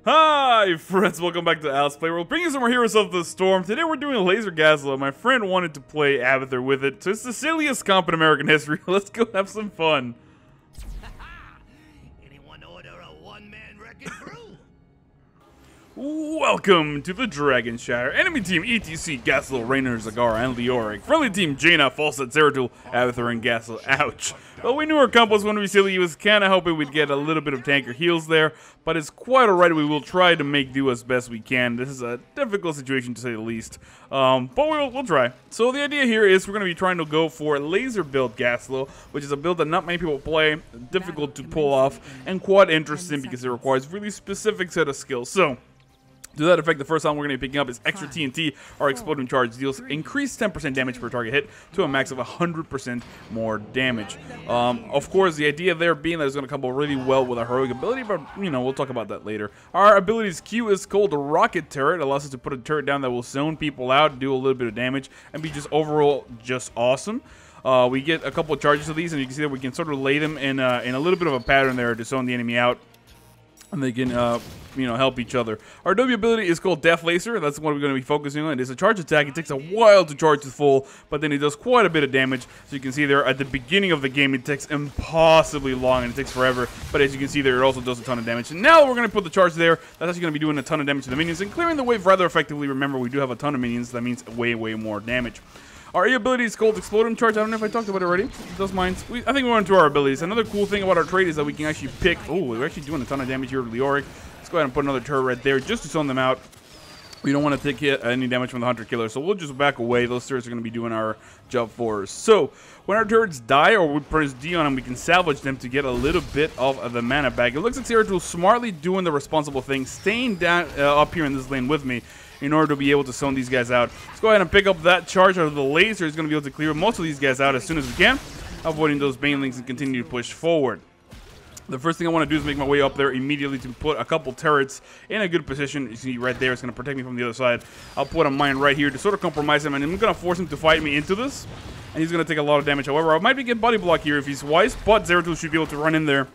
Hi friends, welcome back to Playworld, bringing some more Heroes of the Storm. Today we're doing a Laser Gazlowe. My friend wanted to play Abathur with it, so it's the silliest comp in American history. Let's go have some fun. Anyone order a one-man wrecking crew? Welcome to the Dragon Shatter. Enemy team ETC, Gazlowe, Raynor, Zagara, and Leoric. Friendly team Jaina, Falset, Zeratul, Abathur, and Gazlowe. Ouch. Well, we knew our comp was going to be silly. He was kind of hoping we'd get a little bit of tanker heals there, but it's quite alright. We will try to make do as best we can. This is a difficult situation to say the least, but we'll try. So the idea here is we're going to be trying to go for laser build Gazlowe, which is a build that not many people play, difficult to pull off, and quite interesting because it requires really specific set of skills. So to that effect, the first item we're going to be picking up is extra TNT. Our exploding charge deals increased 10% damage per target hit to a max of 100% more damage. Of course, the idea there being that it's going to combo really well with our heroic ability, but, you know, we'll talk about that later. Our ability's Q is called a rocket turret. It allows us to put a turret down that will zone people out, do a little bit of damage, and be just overall just awesome. We get a couple of charges of these, and you can see that we can sort of lay them in a little bit of a pattern there to zone the enemy out, and they can, you know, help each other. Our W ability is called Death Laser. That's what we're going to be focusing on. It is a charge attack. It takes a while to charge to full, but then it does quite a bit of damage. So you can see there at the beginning of the game, it takes impossibly long and it takes forever. But as you can see there, it also does a ton of damage. And now we're going to put the charge there. That's actually going to be doing a ton of damage to the minions and clearing the wave rather effectively. Remember, we do have a ton of minions. That means way more damage. Our E ability is called Exploding Charge. I don't know if I talked about it already. It does mine. I think we went into our abilities. Another cool thing about our trait is that we can actually pick. Oh, we're actually doing a ton of damage here with Leoric. Let's go ahead and put another turret right there just to zone them out. We don't want to take any damage from the Hunter Killer, so we'll just back away. Those turrets are going to be doing our job for us. So when our turrets die or we press D on them, we can salvage them to get a little bit of the mana back. It looks like Zeratul smartly doing the responsible thing, staying down up here in this lane with me, in order to be able to zone these guys out. Let's go ahead and pick up that charge out of the laser. Is going to be able to clear most of these guys out as soon as we can, avoiding those banelings and continue to push forward. The first thing I want to do is make my way up there immediately to put a couple turrets in a good position. You see right there, it's going to protect me from the other side. I'll put a mine right here to sort of compromise him, and I'm going to force him to fight me into this, and he's going to take a lot of damage. However, I might be getting body block here if he's wise, but Zeratul should be able to run in there,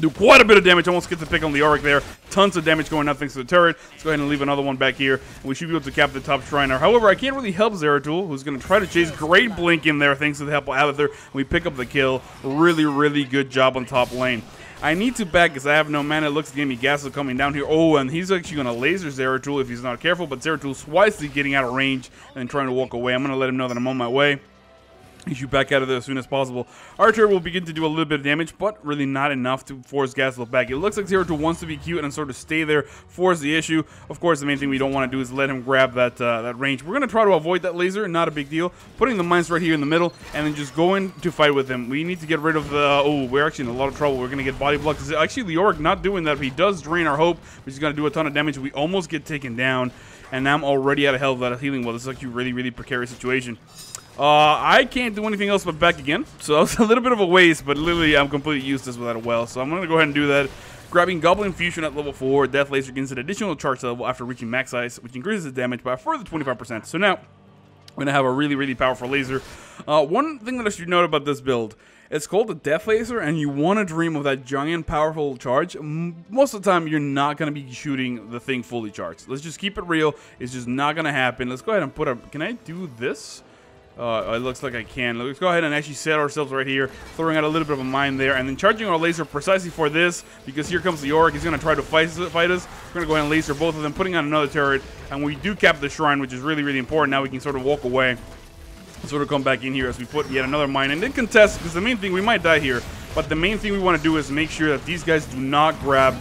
do quite a bit of damage. Almost get the pick on Leoric there. Tons of damage going up thanks to the turret. Let's go ahead and leave another one back here. And we should be able to cap the top Shriner. However, I can't really help Zeratul, who's going to try to chase. Great blink in there thanks to the help of Abathur. We pick up the kill. Really good job on top lane. I need to back because I have no mana. It looks like the enemy Gazlowe coming down here. Oh, and he's actually going to laser Zeratul if he's not careful. But Zeratul's wisely getting out of range and trying to walk away. I'm going to let him know that I'm on my way. He should back out of there as soon as possible. Our turret will begin to do a little bit of damage, but really not enough to force Gazlowe back. It looks like Zeratul wants to be cute and sort of stay there, force the issue. Of course, the main thing we don't want to do is let him grab that range. We're going to try to avoid that laser, not a big deal. Putting the mines right here in the middle, and then just going to fight with him. We need to get rid of the... Oh, we're actually in a lot of trouble. We're going to get body blocked. Actually, Leoric not doing that. He does drain our hope, which is going to do a ton of damage. We almost get taken down, and now I'm already out of health without healing. Well, this is actually a really precarious situation. I can't do anything else but back again, so that was a little bit of a waste, but literally I'm completely useless without a well, so I'm going to go ahead and do that. Grabbing Goblin Fusion at level 4, Death Laser gains an additional charge level after reaching max size, which increases the damage by a further 25%. So now, I'm going to have a really powerful laser. One thing that I should note about this build, it's called the Death Laser, and you want to dream of that giant powerful charge. Most of the time, you're not going to be shooting the thing fully charged. Let's just keep it real. It's just not going to happen. Let's go ahead and put a... Can I do this? It looks like I can. Let's go ahead and actually set ourselves right here, throwing out a little bit of a mine there, and then charging our laser precisely for this, because here comes Leoric. He's going to try to fight us. We're going to go ahead and laser both of them, putting on another turret, and we do cap the shrine, which is really important. Now we can sort of walk away, sort of come back in here as we put yet another mine, and then contest, because the main thing, we might die here, but the main thing we want to do is make sure that these guys do not grab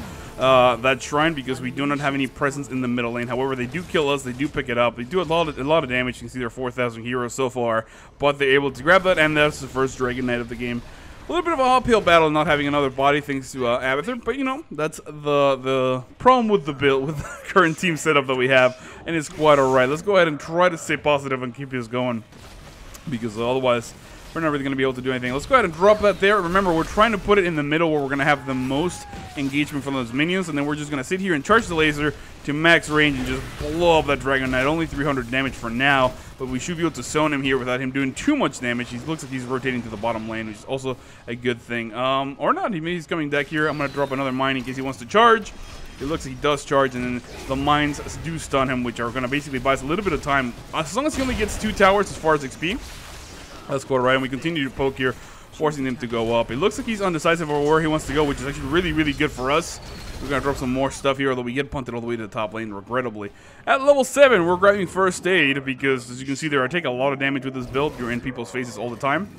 that shrine, because we do not have any presence in the middle lane. However, they do kill us, they do pick it up, they do a lot of damage. You can see they're 4,000 heroes so far, but they're able to grab that, and that's the first Dragon Knight of the game. A little bit of an uphill battle not having another body thanks to Abathur, but you know, that's the problem with the build, with the current team setup that we have, and it's quite alright. Let's go ahead and try to stay positive and keep this going, because otherwise we're not really going to be able to do anything. Let's go ahead and drop that there. Remember, we're trying to put it in the middle where we're going to have the most engagement from those minions, and then we're just going to sit here and charge the laser to max range and just blow up that Dragon Knight. Only 300 damage for now, but we should be able to zone him here without him doing too much damage. He looks like he's rotating to the bottom lane, which is also a good thing. Or not. Maybe he's coming back here. I'm going to drop another mine in case he wants to charge. It looks like he does charge, and then the mines do stun him, which are going to basically buy us a little bit of time. As long as he only gets 2 towers as far as XP, let's go right, and we continue to poke here, forcing him to go up. It looks like he's undecisive over where he wants to go, which is actually really, really good for us. We're going to drop some more stuff here, although we get punted all the way to the top lane, regrettably. At level 7, we're grabbing first aid, because as you can see there, I take a lot of damage with this build. You're in people's faces all the time.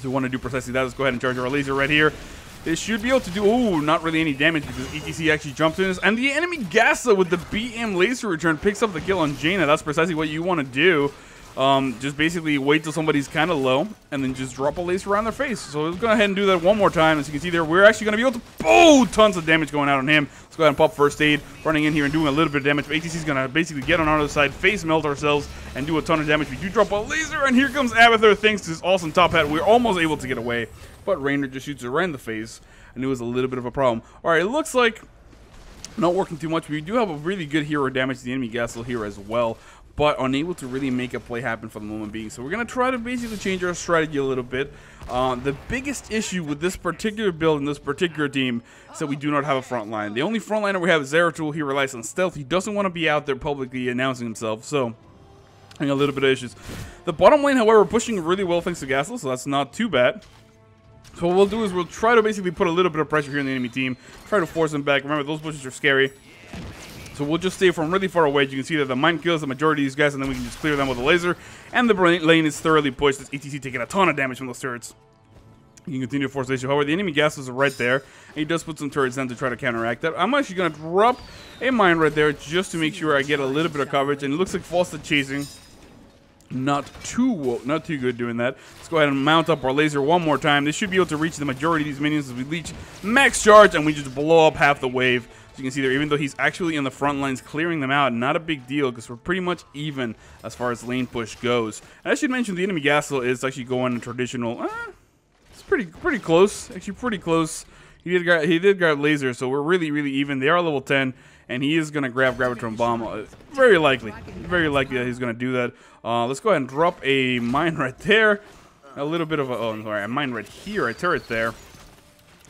So we want to do precisely that. Let's go ahead and charge our laser right here. This should be able to do, ooh, not really any damage because ETC actually jumped in. And the enemy Gazlowe with the BM laser return picks up the kill on Jaina. That's precisely what you want to do. Just basically wait till somebody's kind of low and then just drop a laser around their face. So let's go ahead and do that one more time. As you can see there, we're actually going to be able to, oh, tons of damage going out on him. Let's go ahead and pop first aid, running in here and doing a little bit of damage. But ATC's going to basically get on our other side, face melt ourselves, and do a ton of damage. We do drop a laser, and here comes Abathur thanks to his awesome top hat. We're almost able to get away, but Raynor just shoots her right in the face, and it was a little bit of a problem. All right, it looks like not working too much. We do have a really good hero damage to the enemy Gazlowe here as well, but unable to really make a play happen for the moment being. So we're going to try to basically change our strategy a little bit. The biggest issue with this particular build and this particular team is that we do not have a front line. The only front liner we have is Zeratul. He relies on stealth. He doesn't want to be out there publicly announcing himself, so having a little bit of issues. The bottom lane, however, we're pushing really well thanks to Gazlowe, so that's not too bad. So what we'll do is we'll try to basically put a little bit of pressure here in the enemy team, try to force them back. Remember, those bushes are scary. So we'll just stay from really far away. You can see that the mine kills the majority of these guys, and then we can just clear them with a laser. And the lane is thoroughly pushed. This ETC taking a ton of damage from those turrets. You can continue to force the issue. However, the enemy Gazlowe are right there. And he does put some turrets down to try to counteract that. I'm actually going to drop a mine right there just to make sure I get a little bit of coverage. And it looks like Falstad chasing. Not too good doing that. Let's go ahead and mount up our laser one more time. This should be able to reach the majority of these minions as we reach max charge, and we just blow up half the wave. As you can see there, even though he's actually in the front lines clearing them out, not a big deal because we're pretty much even as far as lane push goes. And I should mention the enemy Gazlowe is actually going traditional. It's pretty close. Actually, pretty close. He did grab laser, so we're really even. They are level 10. And he is going to grab Gravitron Bomb. Very likely that he's going to do that. Let's go ahead and drop a mine right there. A little bit of a, oh, I'm sorry, a mine right here, a turret there.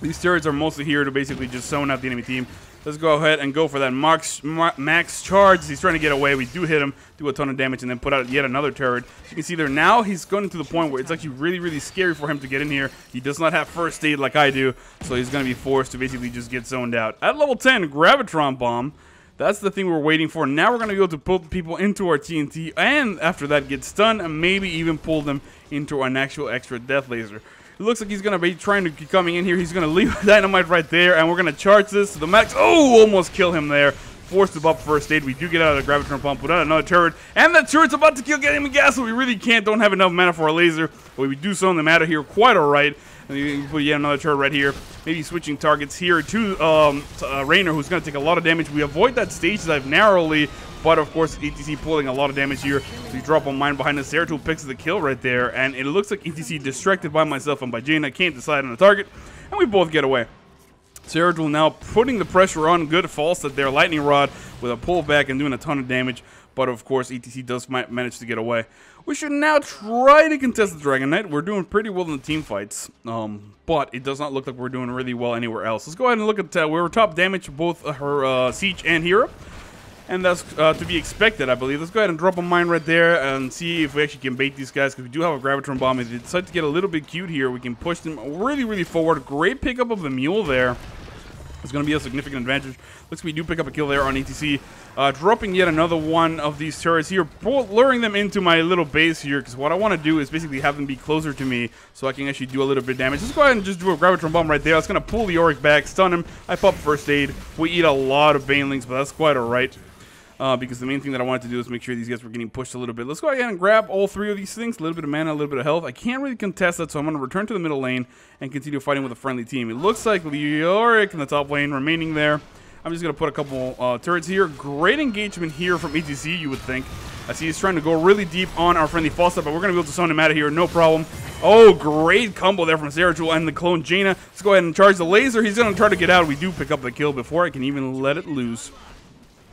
These turrets are mostly here to basically just zone out the enemy team. Let's go ahead and go for that max charge. He's trying to get away. We do hit him, do a ton of damage, and then put out yet another turret. As you can see there, now he's going to the point where it's actually really scary for him to get in here. He does not have first aid like I do, so he's going to be forced to basically just get zoned out. At level 10, Gravitron Bomb. That's the thing we're waiting for. Now we're going to be able to pull people into our TNT, and after that get stunned, and maybe even pull them into an actual extra death laser. It looks like he's going to be trying to keep coming in here. He's going to leave dynamite right there, and we're going to charge this to the max. Oh, almost kill him there. Forced to up first aid. We do get out of the Gravitron Pump, put out another turret, and that turret's about to kill enemy Gazlowe. We really don't have enough mana for a laser, but we do zone them out of here quite alright. And you can put yet another turret right here. Maybe switching targets here to Raynor, who's going to take a lot of damage. We avoid that stage dive narrowly, but of course ETC pulling a lot of damage here. So we drop a mine behind us. Zeratul picks the kill right there, and it looks like ETC distracted by myself and by Jaina can't decide on a target, and we both get away. Zeratul now putting the pressure on. Good Falstad there, lightning rod with a pullback and doing a ton of damage. But of course, ETC does manage to get away. We should now try to contest the Dragon Knight. We're doing pretty well in the team fights, but it does not look like we're doing really well anywhere else. Let's go ahead and look at we're top damage both her Siege and Hero, and that's to be expected, I believe. Let's go ahead and drop a mine right there and see if we actually can bait these guys, because we do have a Gravitron Bomb. If they decide to get a little bit cute here, we can push them really forward. Great pickup of the mule there. It's going to be a significant advantage. Looks like we do pick up a kill there on ETC. Dropping yet another one of these turrets here, luring them into my little base here, because what I want to do is basically have them be closer to me so I can actually do a little bit of damage. Let's go ahead and just do a Gravitron Bomb right there. That's going to pull the Yorick back, stun him. I pop first aid. We eat a lot of Banelings, but that's quite alright. Because the main thing that I wanted to do is make sure these guys were getting pushed a little bit. Let's go ahead and grab all three of these things. A little bit of mana, a little bit of health. I can't really contest that, so I'm going to return to the middle lane and continue fighting with a friendly team. It looks like Leoric in the top lane remaining there. I'm just going to put a couple turrets here. Great engagement here from ETC, you would think. I see he's trying to go really deep on our friendly Falstad, but we're going to be able to zone him out of here, no problem. Oh, great combo there from Zeratul and the clone Jaina. Let's go ahead and charge the laser. He's going to try to get out. We do pick up the kill before I can even let it loose.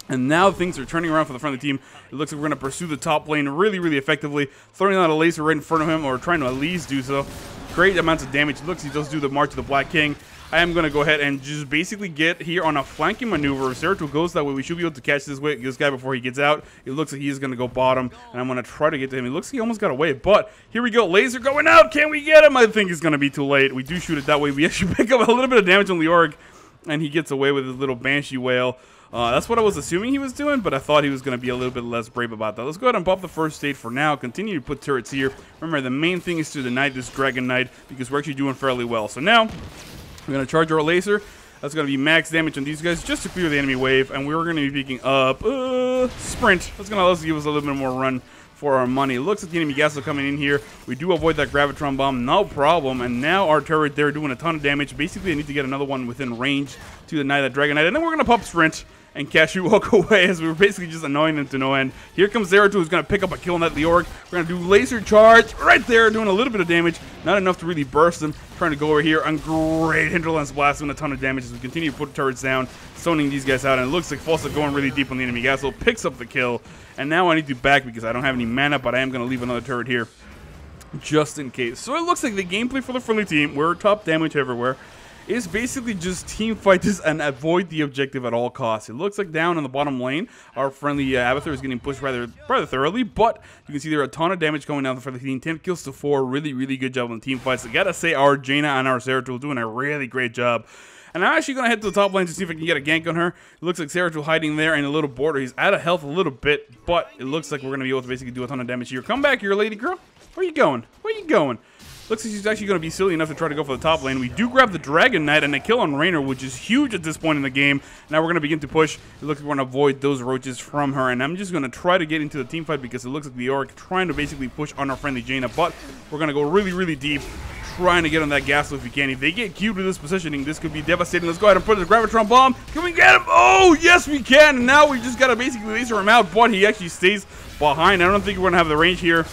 And now things are turning around for the friendly team. It looks like we're going to pursue the top lane really effectively. Throwing out a laser right in front of him, or trying to at least do so. Great amounts of damage. It looks like he does do the March of the Black King. I am going to go ahead and just basically get here on a flanking maneuver. If Zeratul goes that way, we should be able to catch this guy before he gets out. It looks like he's going to go bottom, and I'm going to try to get to him. It looks like he almost got away, but here we go. Laser going out. Can we get him? I think it's going to be too late. We do shoot it that way. We actually pick up a little bit of damage on Leoric, and he gets away with his little Banshee Whale. That's what I was assuming he was doing, but I thought he was going to be a little bit less brave about that. Let's go ahead and pop the first stage for now. Continue to put turrets here. Remember, the main thing is to deny this Dragon Knight because we're actually doing fairly well. So now, we're going to charge our laser. That's going to be max damage on these guys just to clear the enemy wave, and we're going to be picking up Sprint. That's going to let us give us a little bit more run for our money. It looks like the enemy Gazlowe coming in here. We do avoid that Gravitron Bomb, no problem. And now our turret there doing a ton of damage. Basically, I need to get another one within range to deny that Dragon Knight, and then we're going to pop Sprint and Cashew walk away as we were basically just annoying them to no end. Here comes Zeratul, who's going to pick up a kill on that Leoric. We're going to do laser charge right there, doing a little bit of damage. Not enough to really burst them. Trying to go over here on great Hinterlands Blast, doing a ton of damage as we continue to put turrets down, stoning these guys out. And it looks like Falsa going really deep on the enemy. Gazlowe picks up the kill. And now I need to back because I don't have any mana, but I am going to leave another turret here just in case. So it looks like the gameplay for the friendly team, we're top damage everywhere, is basically just team fight this and avoid the objective at all costs. It looks like down in the bottom lane, our friendly Abathur is getting pushed rather thoroughly, but you can see there are a ton of damage going down for the team. 10 kills to 4, really good job on team fights. I gotta say, our Jaina and our Zeratul doing a really great job. And I'm actually going to head to the top lane to see if I can get a gank on her. It looks like Zeratul hiding there in a little border. He's out of health a little bit, but it looks like we're going to be able to basically do a ton of damage here. Come back here, lady girl. Where are you going? Where are you going? Looks like she's actually going to be silly enough to try to go for the top lane. We do grab the Dragon Knight and a kill on Raynor, which is huge at this point in the game. Now we're going to begin to push. It looks like we're going to avoid those roaches from her. And I'm just going to try to get into the team fight because it looks like the Leoric trying to basically push on our friendly Jaina. But we're going to go really deep, trying to get on that Gazlowe if we can. If they get queued with this positioning, this could be devastating. Let's go ahead and put the Gravitron Bomb. Can we get him? Oh, yes, we can. And now we just got to basically laser him out, but he actually stays behind. I don't think we're going to have the range here.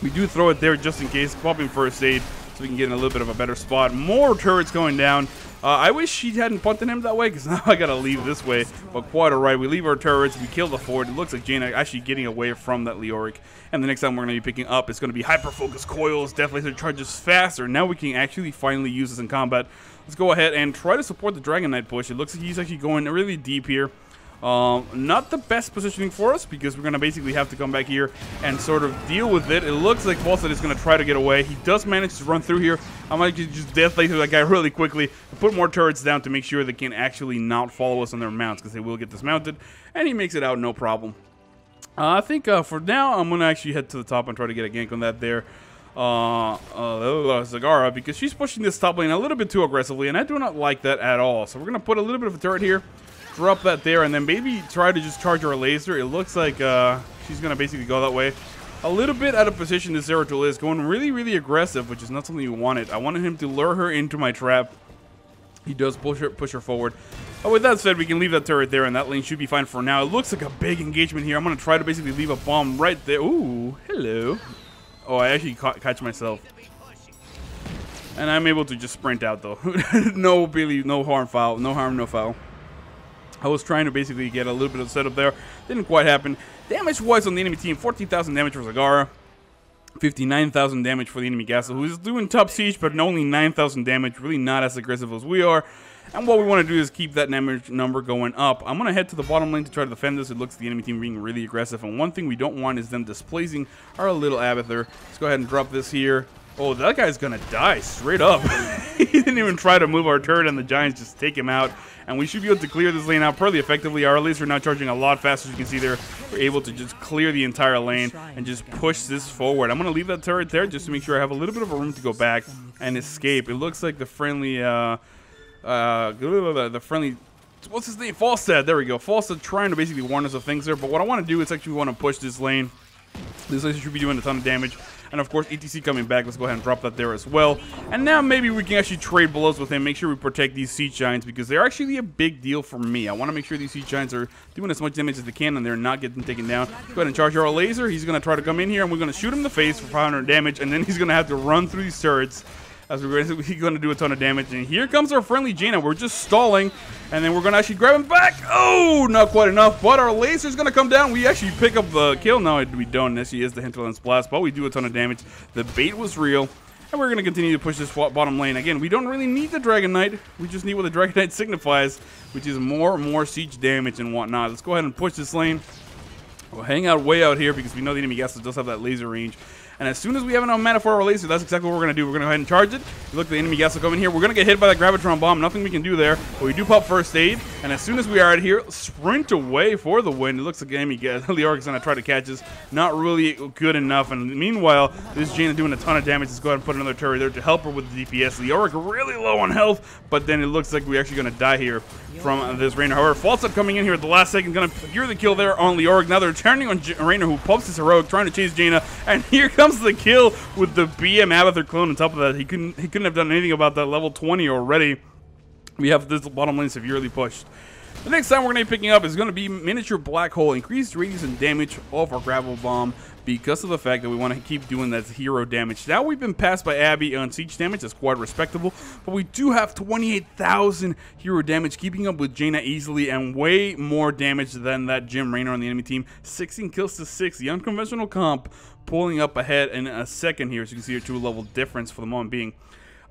We do throw it there just in case, popping first aid, so we can get in a little bit of a better spot. More turrets going down. I wish she hadn't punted him that way, because now I gotta leave this way. But quite alright, we leave our turrets, we kill the fort. It looks like Jaina actually getting away from that Leoric. And the next time we're gonna be picking up, it's gonna be hyper focus coils, death laser charges faster. Now we can actually finally use this in combat. Let's go ahead and try to support the Dragon Knight push. It looks like he's actually going really deep here. Not the best positioning for us because we're going to basically have to come back here and sort of deal with it. It looks like Falsa is going to try to get away. He does manage to run through here. I might just death laser that guy really quickly and put more turrets down to make sure they can actually not follow us on their mounts because they will get dismounted. And he makes it out no problem. I think for now I'm going to actually head to the top and try to get a gank on that there. Zagara, because she's pushing this top lane a little bit too aggressively, and I do not like that at all. So we're going to put a little bit of a turret here. Drop that there, and then maybe try to just charge our laser. It looks like she's going to basically go that way. A little bit out of position this Zeratul is, going really aggressive, which is not something you wanted. I wanted him to lure her into my trap. He does push her forward. But with that said, we can leave that turret there, and that lane should be fine for now. It looks like a big engagement here. I'm going to try to basically leave a bomb right there. Ooh, hello. Oh, I actually catch myself. And I'm able to just sprint out, though. No harm, foul. No harm, no foul. I was trying to basically get a little bit of setup there. Didn't quite happen. Damage-wise on the enemy team, 14,000 damage for Zagara. 59,000 damage for the enemy Gazlowe, who is doing top siege, but only 9,000 damage. Really not as aggressive as we are. And what we want to do is keep that damage number going up. I'm going to head to the bottom lane to try to defend this. It looks like the enemy team being really aggressive. And one thing we don't want is them displacing our little Abathur. Let's go ahead and drop this here. Oh, that guy's going to die straight up. He didn't even try to move our turret, and the Giants just take him out. And we should be able to clear this lane out fairly effectively. Our laser now charging a lot faster. As you can see there, we're able to just clear the entire lane and just push this forward. I'm going to leave that turret there just to make sure I have a little bit of a room to go back and escape. It looks like the friendly, what's his name? Falstad. There we go. Falstad trying to basically warn us of things there. But what I want to do is actually want to push this lane. This laser should be doing a ton of damage. And of course, ETC coming back. Let's go ahead and drop that there as well. And now maybe we can actually trade blows with him. Make sure we protect these Siege Giants because they're actually a big deal for me. I want to make sure these Siege Giants are doing as much damage as they can and they're not getting taken down. Go ahead and charge our laser. He's going to try to come in here and we're going to shoot him in the face for 500 damage. And then he's going to have to run through these turrets as we're going to do a ton of damage. And here comes our friendly Jaina. We're just stalling. And then we're going to actually grab him back. Oh, not quite enough. But our laser's going to come down. We actually pick up the kill. No, we don't. This is the Hinterlands Blast. But we do a ton of damage. The bait was real. And we're going to continue to push this bottom lane. Again, we don't really need the Dragon Knight. We just need what the Dragon Knight signifies, which is more and more siege damage and whatnot. Let's go ahead and push this lane. We'll hang out way out here because we know the enemy Gazlowe does have that laser range. And as soon as we have enough mana for our laser, that's exactly what we're going to do. We're going to go ahead and charge it. You look, the enemy Gazlowe coming here. We're going to get hit by that Gravitron Bomb. Nothing we can do there. But we do pop first aid. And as soon as we are out here, sprint away for the win. It looks like the enemy Leoric is going to try to catch us. Not really good enough. And meanwhile, this Jaina doing a ton of damage. Let's go ahead and put another turret there to help her with the DPS. Leoric really low on health. But then it looks like we're actually going to die here from this Raynor. However, Falstad coming in here at the last second, going to secure the kill there on Leoric. Now they're turning on Raynor, who pumps his heroic, trying to chase Jaina. And here comes the kill with the BM Abathur clone on top of that. He couldn't have done anything about that level 20 already. We have this bottom lane severely pushed. The next time we're going to be picking up is going to be Miniature Black Hole. Increased radius and damage of our Gravel Bomb because of the fact that we want to keep doing that hero damage. Now we've been passed by Abby on siege damage. That's quite respectable. But we do have 28,000 hero damage, keeping up with Jaina easily and way more damage than that Jim Raynor on the enemy team. 16 kills to 6. The unconventional comp pulling up ahead in a second here. So you can see your 2-level difference for the moment being.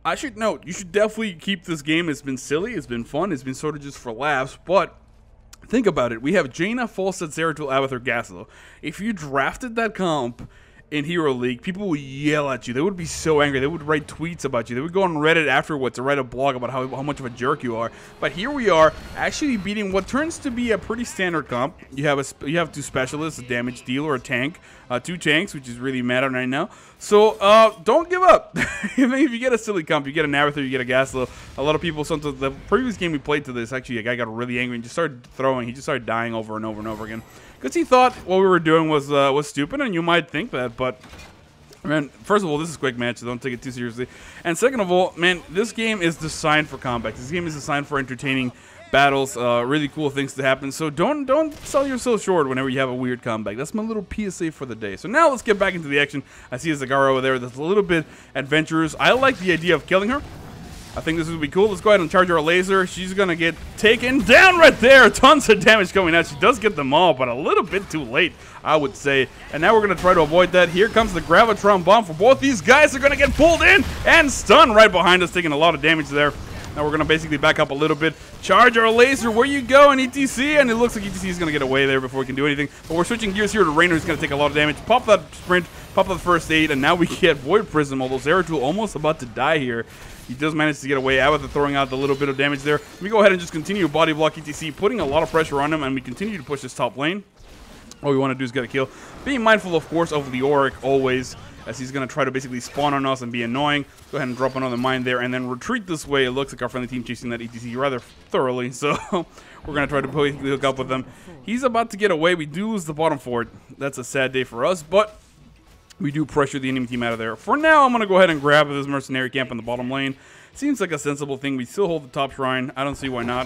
I should note, you should definitely keep this game. It's been silly, it's been fun, it's been sort of just for laughs, but think about it. We have Jaina, Falstad, Zeratul, Abathur, Gazlowe. If you drafted that comp in Hero League, people would yell at you. They would be so angry. They would write tweets about you. They would go on Reddit afterwards to write a blog about how much of a jerk you are. But here we are, actually beating what turns to be a pretty standard comp. You have 2 specialists, a damage dealer, a tank, 2 tanks, which is really mad right now. So don't give up. If you get a silly comp, you get an Abathur, you get a Gazlowe. A lot of people, sometimes the previous game we played to this, actually a guy got really angry and just started throwing. He just started dying over and over and over again. Because he thought what we were doing was stupid, and you might think that, but man, first of all, this is a quick match, so don't take it too seriously. And second of all, man, this game is designed for combat. This game is designed for entertaining battles, really cool things to happen. So don't sell yourself short whenever you have a weird comeback. That's my little PSA for the day. So now let's get back into the action. I see a Zagara over there that's a little bit adventurous. I like the idea of killing her. I think this would be cool. Let's go ahead and charge our laser. She's going to get taken down right there. Tons of damage coming out. She does get them all, but a little bit too late, I would say. And now we're going to try to avoid that. Here comes the Gravitron Bomb for both these guys. They're going to get pulled in and stunned right behind us, taking a lot of damage there. Now we're going to basically back up a little bit. Charge our laser. Where you go in ETC? And it looks like ETC is going to get away there before we can do anything. But we're switching gears here to Raynor, who's going to take a lot of damage. Pop that sprint. Pop that first aid. And now we get Void Prism, although Zeratul almost about to die here. He does manage to get away out with throwing out the little bit of damage there. We go ahead and just continue to body block ETC, putting a lot of pressure on him, and we continue to push this top lane. All we want to do is get a kill. Being mindful, of course, of Leoric always, as he's going to try to basically spawn on us and be annoying. Go ahead and drop another mine there, and then retreat this way. It looks like our friendly team chasing that ETC rather thoroughly, so we're going to try to hook up with them. He's about to get away. We do lose the bottom fort. That's a sad day for us, but we do pressure the enemy team out of there. For now, I'm going to go ahead and grab this mercenary camp in the bottom lane. Seems like a sensible thing. We still hold the top shrine. I don't see why not.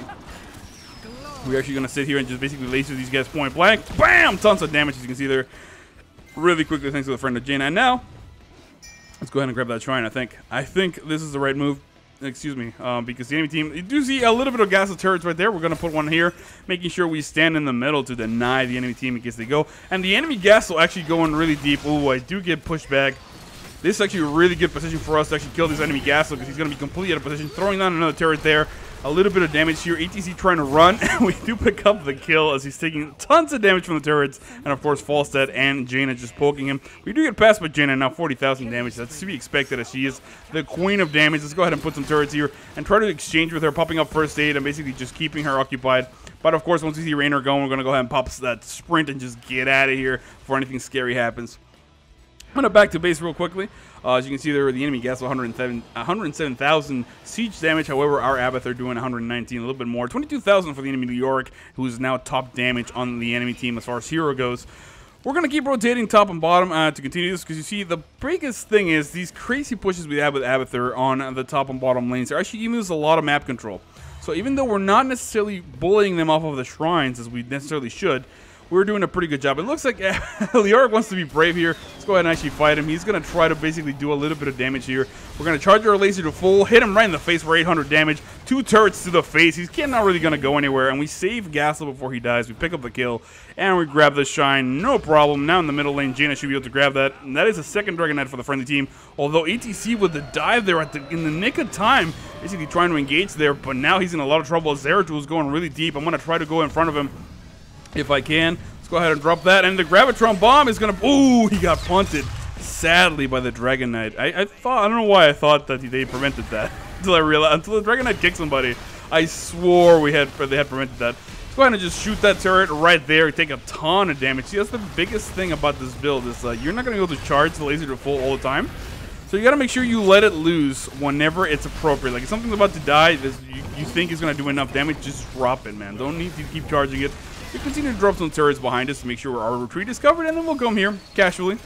We're actually going to sit here and just basically laser these guys point blank. Bam! Tons of damage, as you can see there. Really quickly, thanks to the friend of Jaina. And now, let's go ahead and grab that shrine, I think. I think this is the right move. Excuse me, because the enemy team, you do see a little bit of Gazlowe turrets right there. We're going to put one here, making sure we stand in the middle to deny the enemy team in case they go. And the enemy Gazlowe actually going really deep. Ooh, I do get pushed back. This is actually a really good position for us to actually kill this enemy Gazlowe because he's going to be completely out of position. Throwing down another turret there. A little bit of damage here. ATC trying to run. We do pick up the kill as he's taking tons of damage from the turrets. And of course, Falstad and Jaina just poking him. We do get past by Jaina now, 40,000 damage. That's to be expected as she is the queen of damage. Let's go ahead and put some turrets here and try to exchange with her, popping up first aid and basically just keeping her occupied. But of course, once we see Raynor going, we're going to go ahead and pop that sprint and just get out of here before anything scary happens. I'm going to back to base real quickly. As you can see there, the enemy Gazlowe 107,000 siege damage. However, our Abathur doing 119, a little bit more. 22,000 for the enemy Leoric, who is now top damage on the enemy team as far as hero goes. We're going to keep rotating top and bottom to continue this because you see the biggest thing is these crazy pushes we have with Abathur on the top and bottom lanes are actually giving us a lot of map control. So even though we're not necessarily bullying them off of the shrines as we necessarily should, we're doing a pretty good job. It looks like Leoric wants to be brave here. Let's go ahead and actually fight him. He's going to try to basically do a little bit of damage here. We're going to charge our laser to full, hit him right in the face for 800 damage. 2 turrets to the face. He's not really going to go anywhere, and we save Gazlowe before he dies. We pick up the kill, and we grab the shine. No problem. Now in the middle lane, Jaina should be able to grab that, and that is a second Dragon Knight for the friendly team. Although ETC with the dive there in the nick of time, basically trying to engage there, but now he's in a lot of trouble. Zeratul is going really deep. I'm going to try to go in front of him if I can. Let's go ahead and drop that, and the Gravitron Bomb is going to... Ooh, he got punted, sadly, by the Dragon Knight. I don't know why I thought that they prevented that until I realized, until the Dragon Knight kicked somebody. I swore they had prevented that. Let's go ahead and just shoot that turret right there. Take a ton of damage. See, that's the biggest thing about this build is you're not going to be able to charge the laser to full all the time. So you got to make sure you let it loose whenever it's appropriate. Like if something's about to die, you think it's going to do enough damage, just drop it, man. Don't need to keep charging it. We continue to drop some turrets behind us to make sure our retreat is covered, and then we'll come here casually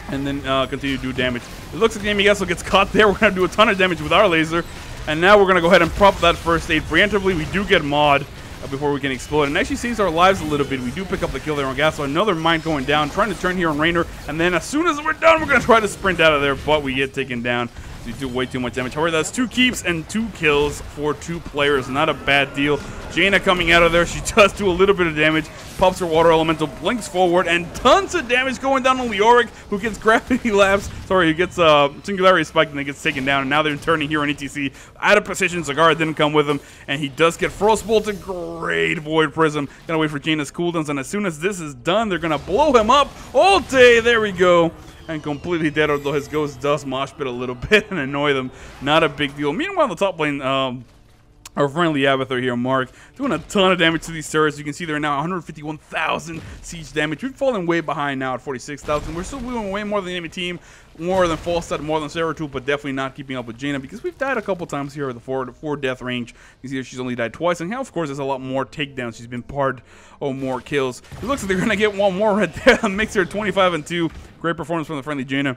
and then continue to do damage. It looks like the enemy Gazlowe gets caught there. We're going to do a ton of damage with our laser, and now we're going to go ahead and prop that first aid preemptively. We do get mod before we can explode, and actually saves our lives a little bit. We do pick up the kill there on Gazlowe. Another mine going down, trying to turn here on Raynor, and then as soon as we're done, we're going to try to sprint out of there, but we get taken down. We do way too much damage. However, that's 2 keeps and 2 kills for 2 players. Not a bad deal. Jaina coming out of there. She does do a little bit of damage. Pops her water elemental, blinks forward, and tons of damage going down on Leoric, who gets gravity lapse. Sorry, he gets singularity spike and then gets taken down. And now they're turning here on ETC. Out of position, Zagara didn't come with him, and he does get frostbolted. Great Void Prism. Gonna wait for Jaina's cooldowns, and as soon as this is done, they're gonna blow him up all day. There we go. And completely dead, although his ghost does mosh pit a little bit and annoy them. Not a big deal. Meanwhile, the top lane, our friendly Abathur here, Mark, doing a ton of damage to these turrets. You can see they're now 151,000 siege damage. We've fallen way behind now at 46,000. We're still doing way more than the enemy team, more than Falstad, more than Zeratul, but definitely not keeping up with Jaina because we've died a couple times here at the 4 death range. You see she's only died twice, and now, of course, there's a lot more takedowns. She's been parred or more kills. It looks like they're going to get one more right there. That makes her 25-2. Great performance from the friendly Jaina.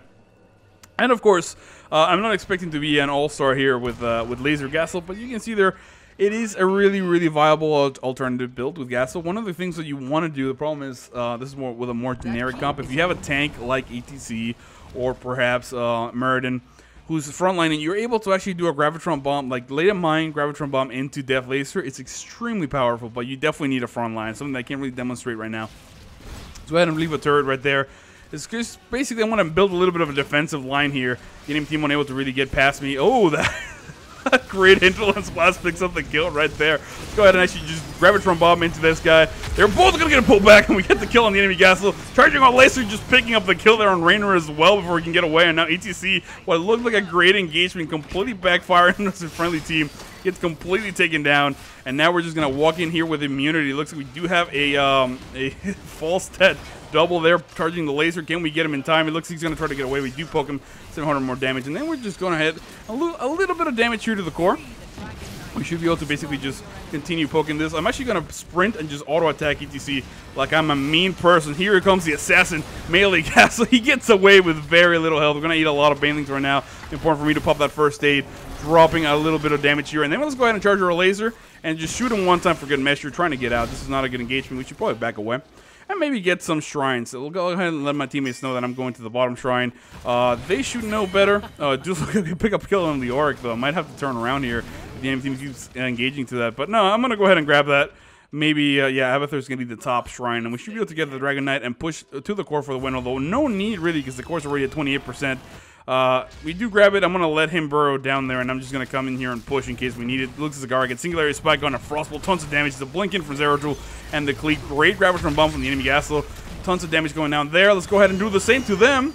And of course, I'm not expecting to be an all-star here with Laser Gazlowe, but you can see there, it is a really, really viable alternative build with Gazlowe. One of the things that you want to do, the problem is, this is more with a more generic comp. If you have a tank like ETC or perhaps Muradin, who's frontlining, you're able to actually do a Gravitron Bomb, like lay a mine Gravitron Bomb into Death Laser. It's extremely powerful, but you definitely need a front line, something that I can't really demonstrate right now. So go ahead and leave a turret right there. It's just basically I want to build a little bit of a defensive line here. The enemy team unable to really get past me. Oh, that great Indolence Blast picks up the kill right there. Let's go ahead and actually just Gravitron Bomb into this guy. They're both going to get a pull back, and we get the kill on the enemy Gazlowe. Charging on Laser, just picking up the kill there on Raynor as well before we can get away. And now ETC, what looked like a great engagement, completely backfiring as a friendly team. Gets completely taken down, and now we're just gonna walk in here with immunity. It looks like we do have a false stat double there, charging the laser. Can we get him in time? It looks like he's gonna try to get away. We do poke him, 700 more damage, and then we're just gonna hit a little bit of damage here to the core. We should be able to basically just continue poking this. I'm actually going to sprint and just auto-attack ETC like I'm a mean person. Here comes the assassin, melee Gazlowe. He gets away with very little health. We're going to eat a lot of banelings right now. Important for me to pop that first aid, dropping a little bit of damage here. And then let's go ahead and charge our laser and just shoot him one time for good measure. Trying to get out. This is not a good engagement. We should probably back away. And maybe get some shrines. So we'll go ahead and let my teammates know that I'm going to the bottom shrine. They should know better. Just pick up kill on Leoric, though. I might have to turn around here if the enemy team keeps engaging to that. But no, I'm going to go ahead and grab that. Maybe, yeah, Abathur's going to be the top shrine. And we should be able to get the Dragon Knight and push to the core for the win. Although no need, really, because the core's already at 28%. We do grab it. I'm going to let him burrow down there, and I'm just going to come in here and push in case we need it. Looks like Zagara gets Singularity Spike on a Frostbolt. Tons of damage. The Blinking from Zeratul and the Cleat. Great Gravitron Bomb from the enemy Gazlowe. Tons of damage going down there. Let's go ahead and do the same to them.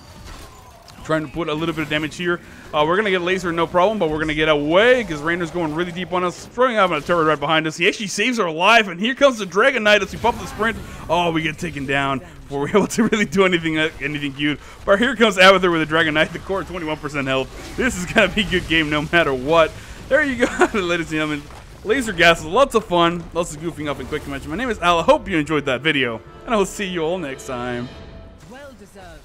Trying to put a little bit of damage here. We're going to get laser, no problem, but we're going to get away because Raynor's going really deep on us. Throwing out a turret right behind us. He actually saves our life, and here comes the Dragon Knight as we pop the sprint. Oh, we get taken down before we're able to really do anything cute. But here comes Abathur with the Dragon Knight, the core 21% health. This is going to be a good game no matter what. There you go, ladies and gentlemen. Laser Gazlowe, lots of fun, lots of goofing up and quick convention. My name is Al. I hope you enjoyed that video, and I will see you all next time. Well deserved.